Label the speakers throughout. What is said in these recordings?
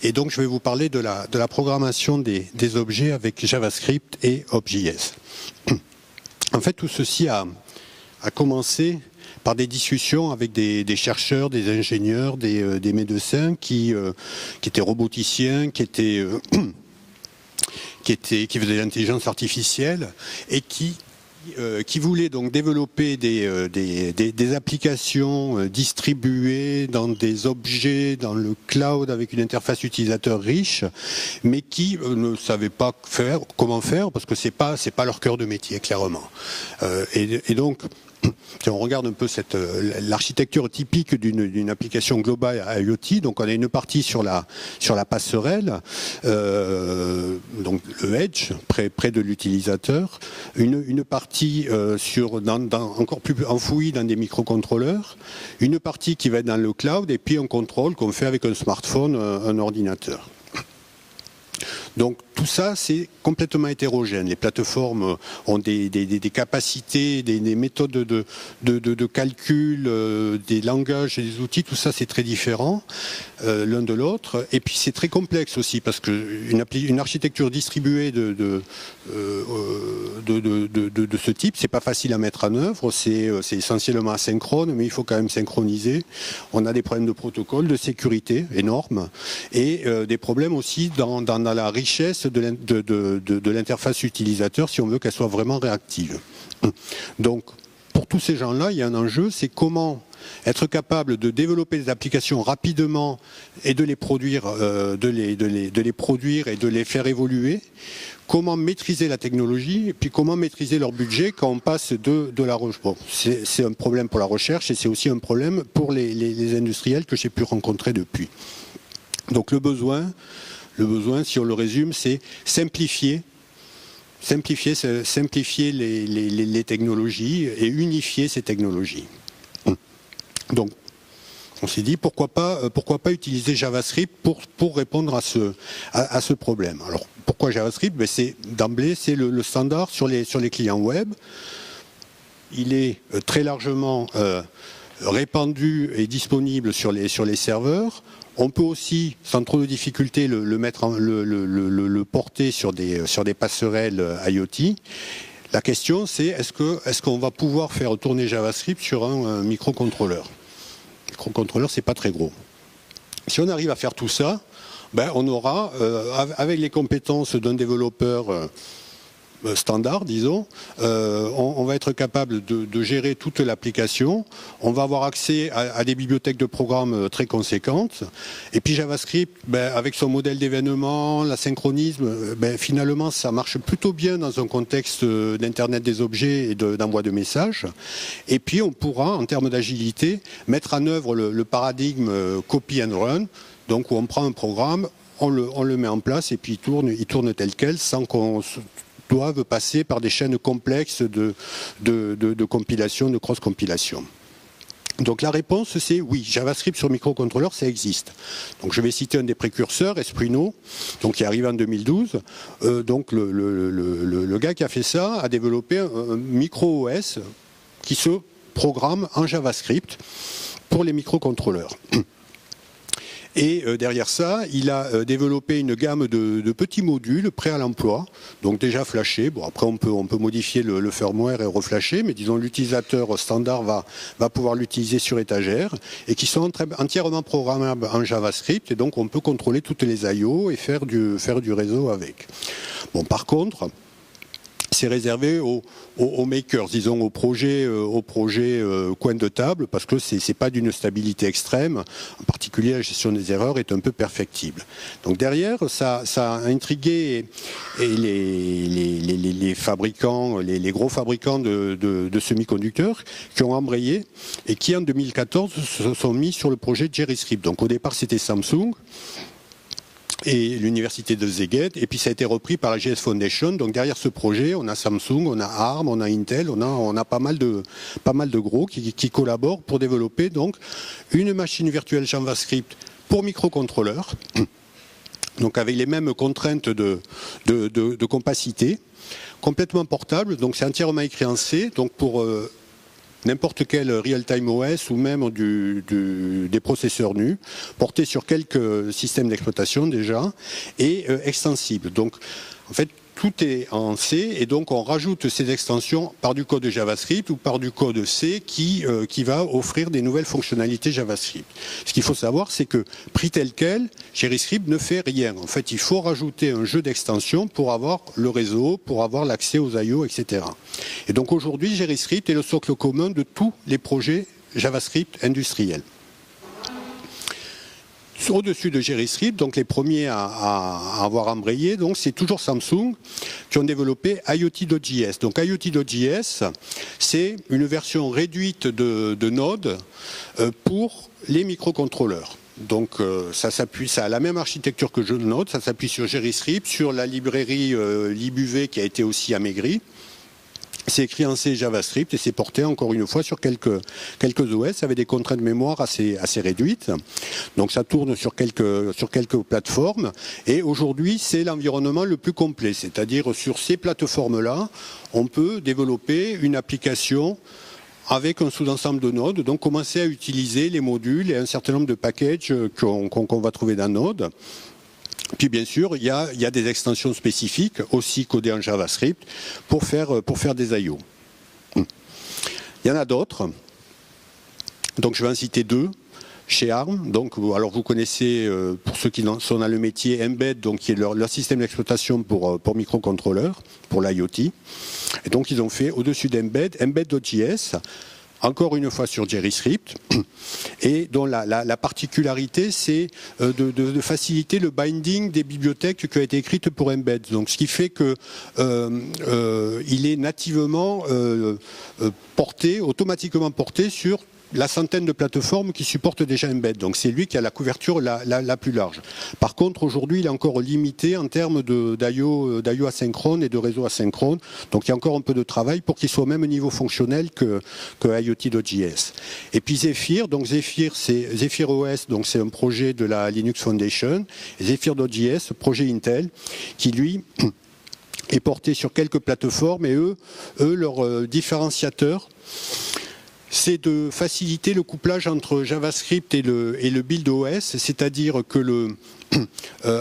Speaker 1: Et donc, je vais vous parler de la programmation des objets avec JavaScript et Hop.js. En fait, tout ceci a commencé par des discussions avec des chercheurs, des ingénieurs, des médecins qui étaient roboticiens, qui faisaient l'intelligence artificielle et qui voulaient donc développer des applications distribuées dans des objets, dans le cloud avec une interface utilisateur riche, mais qui ne savaient pas comment faire parce que c'est pas leur cœur de métier, clairement. Et donc, si on regarde un peu l'architecture typique d'une application globale IoT, donc on a une partie sur la passerelle, donc le edge, près de l'utilisateur, une partie encore plus enfouie dans des microcontrôleurs, une partie qui va être dans le cloud, et puis un contrôle qu'on fait avec un smartphone, un ordinateur. Donc tout ça, c'est complètement hétérogène. Les plateformes ont des capacités, des méthodes de calcul, des langages et des outils, tout ça c'est très différent l'un de l'autre. Et puis c'est très complexe aussi, parce qu'une architecture distribuée de ce type, c'est pas facile à mettre en œuvre, c'est essentiellement asynchrone, mais il faut quand même synchroniser. On a des problèmes de protocole, de sécurité énormes, et des problèmes aussi dans la richesse de l'interface utilisateur si on veut qu'elle soit vraiment réactive. Donc, pour tous ces gens-là, il y a un enjeu, c'est comment être capable de développer des applications rapidement et de les produire, produire et de les faire évoluer. Comment maîtriser la technologie et puis comment maîtriser leur budget quand on passe de la recherche. Bon, c'est un problème pour la recherche et c'est aussi un problème pour les industriels que j'ai pu rencontrer depuis. Donc le besoin, si on le résume, c'est simplifier les technologies et unifier ces technologies. Donc, on s'est dit pourquoi pas utiliser JavaScript pour répondre à ce problème. Alors, pourquoi JavaScript? D'emblée, c'est le standard sur les clients web. Il est très largement répandu et disponible sur les serveurs. On peut aussi, sans trop de difficulté, le porter sur des passerelles IoT. La question, c'est est-ce qu'on va pouvoir faire tourner JavaScript sur un microcontrôleur? Le microcontrôleur, c'est pas très gros. Si on arrive à faire tout ça, on aura, avec les compétences d'un développeur standard, disons, on va être capable de gérer toute l'application, on va avoir accès à des bibliothèques de programmes très conséquentes, et puis JavaScript, avec son modèle d'événement, l'asynchronisme, finalement ça marche plutôt bien dans un contexte d'Internet des objets et d'envoi de messages, et puis on pourra, en termes d'agilité, mettre en œuvre le paradigme copy and run, donc où on prend un programme, on le met en place, et puis il tourne tel quel, sans qu'on doivent passer par des chaînes complexes de compilation, de cross-compilation. Donc la réponse, c'est oui, JavaScript sur microcontrôleur, ça existe. Donc je vais citer un des précurseurs, Espruino, donc qui est arrivé en 2012. Donc le gars qui a fait ça a développé un micro-OS qui se programme en JavaScript pour les microcontrôleurs. Et derrière ça, il a développé une gamme de petits modules prêts à l'emploi, donc déjà flashés. Bon, après, on peut modifier le firmware et reflasher, mais disons l'utilisateur standard va pouvoir l'utiliser sur étagère, et qui sont entièrement programmables en JavaScript, et donc on peut contrôler toutes les I/O et faire du réseau avec. Bon, par contre, c'est réservé aux makers, disons aux projets coin de table, parce que c'est pas d'une stabilité extrême. En particulier, la gestion des erreurs est un peu perfectible. Donc derrière, ça a intrigué les fabricants, les gros fabricants de semi-conducteurs qui ont embrayé et qui en 2014 se sont mis sur le projet JerryScript. Donc au départ, c'était Samsung et l'université de Szeged, et puis ça a été repris par la JS Foundation. Donc derrière ce projet, on a Samsung, on a ARM, on a Intel, on a pas mal de gros qui collaborent pour développer donc une machine virtuelle JavaScript pour microcontrôleurs, donc avec les mêmes contraintes de compacité, complètement portable. Donc c'est entièrement écrit en C, donc pour n'importe quel real-time OS ou même des processeurs nus, portés sur quelques systèmes d'exploitation déjà, et extensible. Donc, en fait, tout est en C et donc on rajoute ces extensions par du code JavaScript ou par du code C qui va offrir des nouvelles fonctionnalités JavaScript. Ce qu'il faut savoir, c'est que pris tel quel, GeriScript ne fait rien. En fait, il faut rajouter un jeu d'extensions pour avoir le réseau, pour avoir l'accès aux I/O, etc. Et donc aujourd'hui, GeriScript est le socle commun de tous les projets JavaScript industriels. Au-dessus de GeriScript, donc les premiers à avoir embrayé, donc c'est toujours Samsung qui ont développé IoT.js. Donc IoT.js, c'est une version réduite de Node pour les microcontrôleurs. Donc ça a la même architecture que Node, ça s'appuie sur GeriScript, sur la librairie libuv qui a été aussi amaigrie. C'est écrit en C JavaScript et c'est porté encore une fois sur quelques OS avec des contraintes de mémoire assez réduites. Donc ça tourne sur quelques plateformes et aujourd'hui c'est l'environnement le plus complet. C'est-à-dire sur ces plateformes-là, on peut développer une application avec un sous-ensemble de Node, donc commencer à utiliser les modules et un certain nombre de packages qu'on va trouver dans Node. Puis bien sûr, il y a des extensions spécifiques, aussi codées en JavaScript, pour faire des I/O. Il y en a d'autres. Donc je vais en citer deux. Chez ARM, donc, alors vous connaissez, pour ceux qui sont dans le métier, Mbed, donc, qui est leur système d'exploitation pour microcontrôleurs, pour l'IoT. Et donc ils ont fait au-dessus d'Mbed, Mbed.js, encore une fois sur GeriScript, et dont la particularité, c'est de faciliter le binding des bibliothèques qui ont été écrites pour Mbed. Donc, ce qui fait que il est nativement automatiquement porté sur la centaine de plateformes qui supportent déjà Mbed. Donc c'est lui qui a la couverture la plus large. Par contre, aujourd'hui, il est encore limité en termes d'IO asynchrone et de réseau asynchrone. Donc il y a encore un peu de travail pour qu'il soit au même niveau fonctionnel que IoT.js. Et puis Zephyr, donc Zephyr OS, donc c'est un projet de la Linux Foundation. Et Zephyr.js, projet Intel, qui lui est porté sur quelques plateformes et eux leur différenciateur, c'est de faciliter le couplage entre JavaScript et le build OS, c'est-à-dire que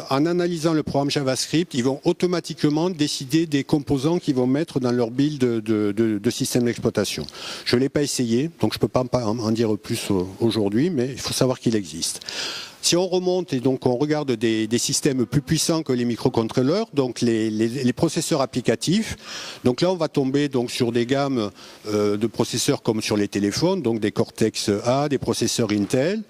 Speaker 1: en analysant le programme JavaScript, ils vont automatiquement décider des composants qu'ils vont mettre dans leur build de système d'exploitation. Je ne l'ai pas essayé, donc je ne peux pas en dire plus aujourd'hui, mais il faut savoir qu'il existe. Si on remonte et donc on regarde des systèmes plus puissants que les microcontrôleurs, donc les processeurs applicatifs, donc là on va tomber donc sur des gammes de processeurs comme sur les téléphones, donc des Cortex-A, des processeurs Intel.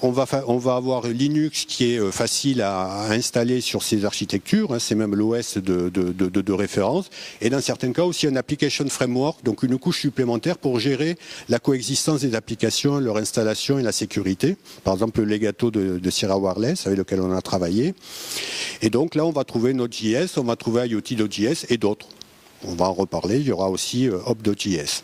Speaker 1: On va avoir Linux qui est facile à installer sur ces architectures, hein, c'est même l'OS de référence, et dans certains cas aussi un application framework, donc une couche supplémentaire pour gérer la coexistence des applications, leur installation et la sécurité. Par exemple le Legato de Sierra Wireless avec lequel on a travaillé. Et donc là on va trouver Node.js, on va trouver IoT.js et d'autres. On va en reparler, il y aura aussi Hop.js.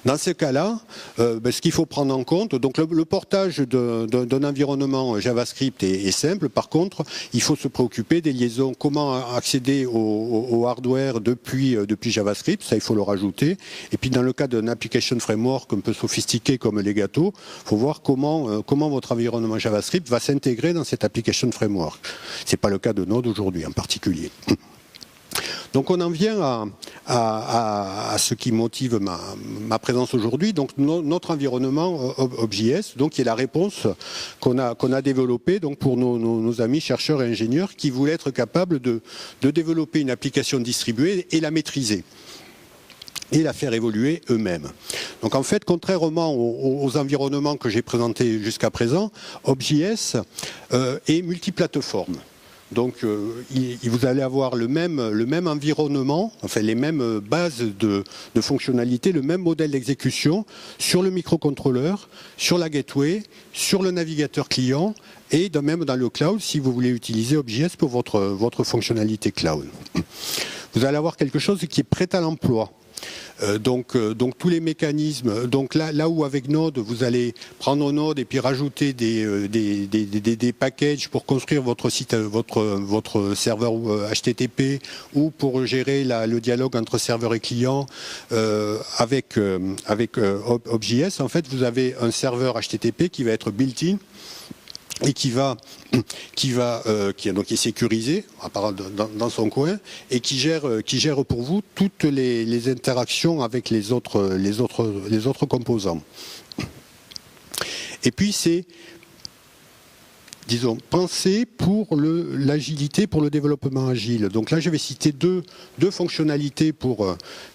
Speaker 1: Dans ce cas-là, ce qu'il faut prendre en compte, donc le portage d'un environnement JavaScript est simple. Par contre, il faut se préoccuper des liaisons, comment accéder au hardware depuis JavaScript, ça il faut le rajouter. Et puis dans le cas d'un application framework un peu sophistiqué comme Legato, il faut voir comment votre environnement JavaScript va s'intégrer dans cet application framework. Ce n'est pas le cas de Node aujourd'hui en particulier. Donc on en vient à ce qui motive ma présence aujourd'hui, donc notre environnement Hop.js, donc qui est la réponse qu'on a développée donc pour nos amis chercheurs et ingénieurs qui voulaient être capables de développer une application distribuée et la maîtriser et la faire évoluer eux-mêmes. Donc en fait, contrairement aux environnements que j'ai présentés jusqu'à présent, Hop.js est multiplateforme. Donc vous allez avoir le même environnement, enfin les mêmes bases de fonctionnalités, le même modèle d'exécution sur le microcontrôleur, sur la gateway, sur le navigateur client et même dans le cloud si vous voulez utiliser Hop.js pour votre fonctionnalité cloud. Vous allez avoir quelque chose qui est prêt à l'emploi. Donc tous les mécanismes, donc là où avec Node, vous allez prendre Node et puis rajouter des packages pour construire votre site, votre serveur HTTP, ou pour gérer le dialogue entre serveur et client avec OBJS, en fait, vous avez un serveur HTTP qui va être built-in et qui est sécurisé dans son coin, et qui gère pour vous toutes les interactions avec les autres composants. Et puis c'est, disons, pensé pour l'agilité, pour le développement agile. Donc là, je vais citer deux fonctionnalités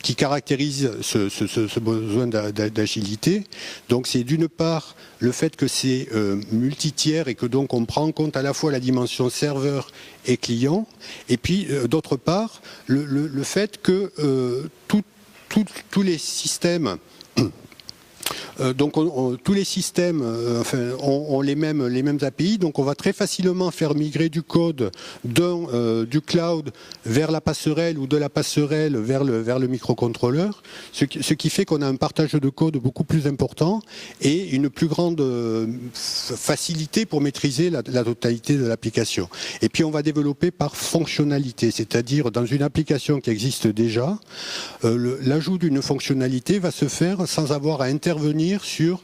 Speaker 1: qui caractérisent ce besoin d'agilité. Donc c'est d'une part le fait que c'est multitiers et que donc on prend en compte à la fois la dimension serveur et client, et puis d'autre part le fait que tous les systèmes tous les systèmes ont les mêmes API, donc on va très facilement faire migrer du code du cloud vers la passerelle, ou de la passerelle vers le microcontrôleur, ce qui fait qu'on a un partage de code beaucoup plus important et une plus grande facilité pour maîtriser la totalité de l'application. Et puis on va développer par fonctionnalité, c'est-à-dire dans une application qui existe déjà, l'ajout d'une fonctionnalité va se faire sans avoir à intervenir sur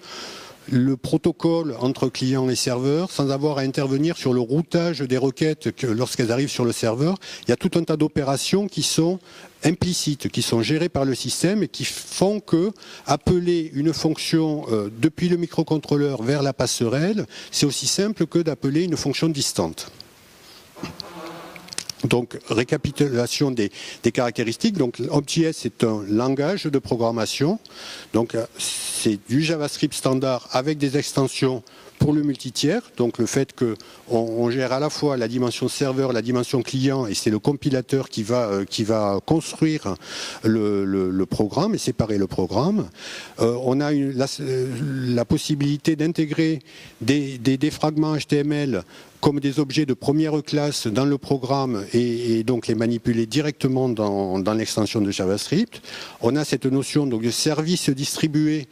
Speaker 1: le protocole entre client et serveur, sans avoir à intervenir sur le routage des requêtes lorsqu'elles arrivent sur le serveur. Il y a tout un tas d'opérations qui sont implicites, qui sont gérées par le système et qui font que appeler une fonction depuis le microcontrôleur vers la passerelle, c'est aussi simple que d'appeler une fonction distante. Donc, récapitulation des caractéristiques. Donc, OBJS est un langage de programmation. Donc, c'est du JavaScript standard avec des extensions pour le multitiers. Donc, le fait qu'on gère à la fois la dimension serveur, la dimension client, et c'est le compilateur qui va construire le programme et séparer le programme. On a la possibilité d'intégrer des fragments HTML comme des objets de première classe dans le programme, et donc les manipuler directement dans l'extension de JavaScript. On a cette notion donc de service distribué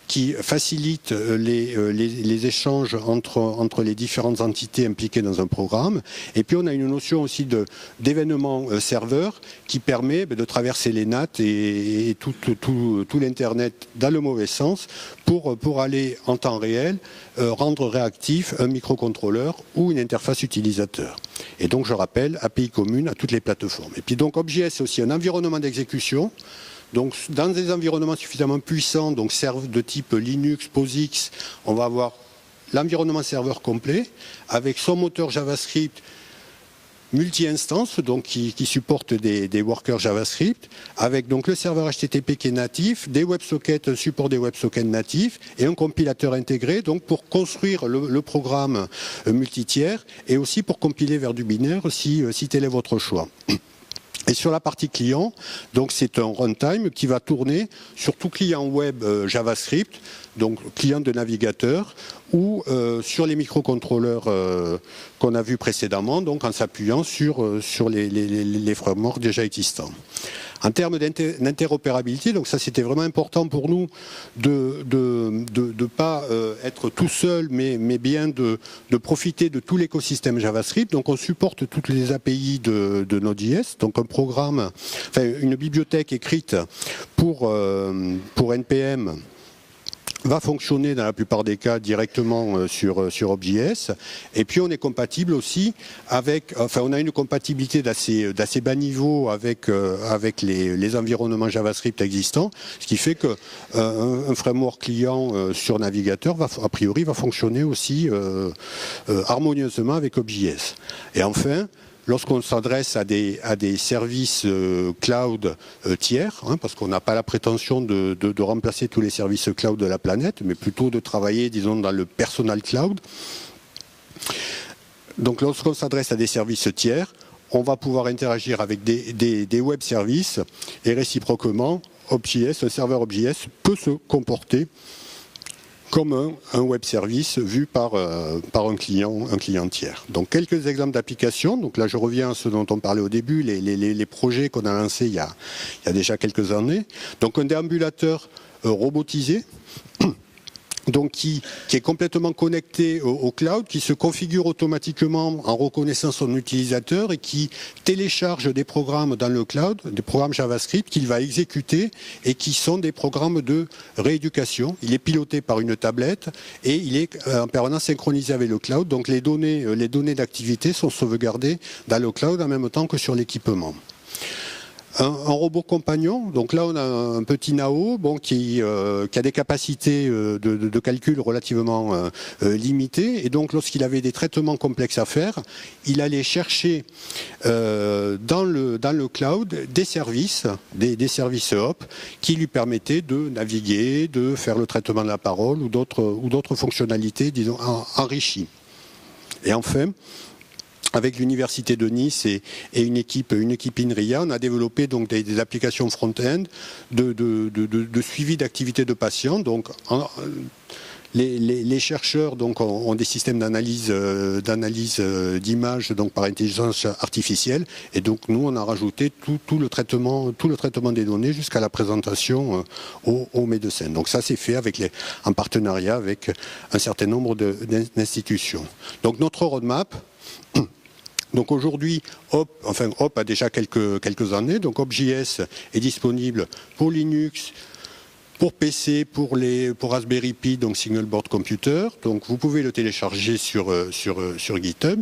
Speaker 1: qui facilite les échanges entre les différentes entités impliquées dans un programme. Et puis on a une notion aussi d'événement serveur qui permet de traverser les NAT et tout l'Internet dans le mauvais sens pour aller en temps réel rendre réactif un microcontrôleur ou une interface utilisateur. Et donc je rappelle, API commune à toutes les plateformes. Et puis donc OBJS, c'est aussi un environnement d'exécution. Donc, dans des environnements suffisamment puissants, donc de type Linux, POSIX, on va avoir l'environnement serveur complet avec son moteur JavaScript multi-instance, donc qui supporte des workers JavaScript, avec donc le serveur HTTP qui est natif, des WebSockets, un support des WebSockets natifs et un compilateur intégré, donc pour construire le programme multitiers et aussi pour compiler vers du binaire si tel est votre choix. Et sur la partie client, donc c'est un runtime qui va tourner sur tout client web JavaScript, donc client de navigateur, ou sur les microcontrôleurs qu'on a vus précédemment, donc en s'appuyant sur les frameworks déjà existants. En termes d'interopérabilité, donc ça c'était vraiment important pour nous de pas être tout seul, mais bien de profiter de tout l'écosystème JavaScript. Donc on supporte toutes les API de Node.js, donc un programme, enfin une bibliothèque écrite pour NPM va fonctionner dans la plupart des cas directement sur OBJS. Et puis on est compatible aussi avec, enfin on a une compatibilité d'assez bas niveau avec les environnements JavaScript existants, ce qui fait que un framework client sur navigateur a priori va fonctionner aussi harmonieusement avec OBJS. Et enfin, lorsqu'on s'adresse à des services cloud tiers, parce qu'on n'a pas la prétention de remplacer tous les services cloud de la planète, mais plutôt de travailler, disons, dans le personal cloud. Donc lorsqu'on s'adresse à des services tiers, on va pouvoir interagir avec des web services, et réciproquement, OBJS, un serveur OBJS peut se comporter comme un web service vu par un client tiers. Donc quelques exemples d'applications. Donc là je reviens à ce dont on parlait au début, les projets qu'on a lancés il y a déjà quelques années. Donc un déambulateur robotisé. Donc qui est complètement connecté au cloud, qui se configure automatiquement en reconnaissant son utilisateur et qui télécharge des programmes dans le cloud, des programmes JavaScript qu'il va exécuter et qui sont des programmes de rééducation. Il est piloté par une tablette et il est en permanence synchronisé avec le cloud. Donc les données d'activité sont sauvegardées dans le cloud en même temps que sur l'équipement. Un robot compagnon, donc là on a un petit Nao qui a des capacités de calcul relativement limitées, et donc lorsqu'il avait des traitements complexes à faire, il allait chercher dans le cloud des services hop qui lui permettaient de naviguer, de faire le traitement de la parole ou d'autres fonctionnalités, disons, enrichies. Et enfin, avec l'université de Nice et une équipe INRIA, on a développé donc des applications front-end de suivi d'activité de patients. Donc les chercheurs donc ont des systèmes d'analyse d'images donc par intelligence artificielle, et donc nous on a rajouté tout le traitement des données jusqu'à la présentation aux médecins. Donc ça c'est fait en partenariat avec un certain nombre d'institutions. Donc notre roadmap. Donc aujourd'hui, Hop a déjà quelques années. Donc Hop.js est disponible pour Linux, pour PC, pour Raspberry Pi, donc Single Board Computer. Donc vous pouvez le télécharger sur GitHub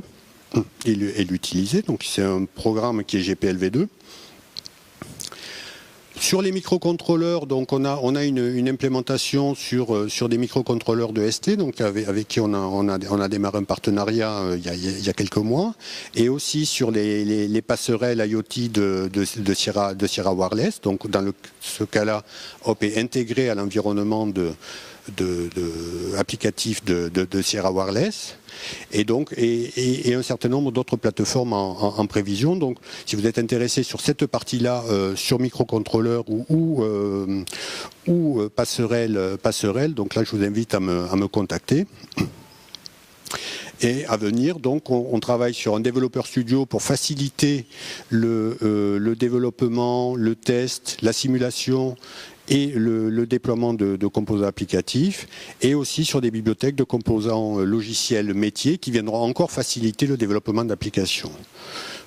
Speaker 1: et l'utiliser. Donc c'est un programme qui est GPLv2. Sur les microcontrôleurs, donc on a une implémentation sur des microcontrôleurs de ST, donc avec qui on a démarré un partenariat il y a quelques mois, et aussi sur les passerelles IoT de Sierra Wireless. Donc dans ce cas-là, Hop est intégré à l'environnement applicatif de Sierra Wireless, et donc et un certain nombre d'autres plateformes en prévision. Donc si vous êtes intéressé sur cette partie-là, sur microcontrôleur ou passerelle, donc là je vous invite à me contacter. Et à venir, donc, on travaille sur un développeur studio pour faciliter le développement, le test, la simulation et le déploiement de composants applicatifs, et aussi sur des bibliothèques de composants logiciels métiers qui viendront encore faciliter le développement d'applications.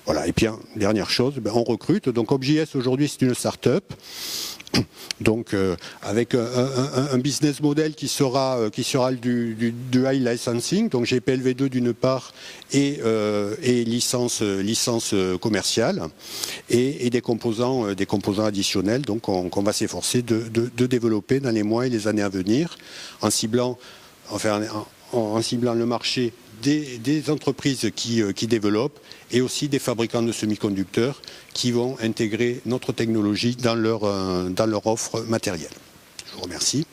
Speaker 1: Voilà. Et puis, dernière chose, on recrute. Donc, Hop.js aujourd'hui, c'est une start-up. Donc avec un business model qui sera du high licensing, donc GPLv2 d'une part et licence commerciale, et des composants additionnels, donc qu'on va s'efforcer de développer dans les mois et les années à venir, en ciblant le marché des entreprises qui développent, et aussi des fabricants de semi-conducteurs qui vont intégrer notre technologie dans leur offre matérielle. Je vous remercie.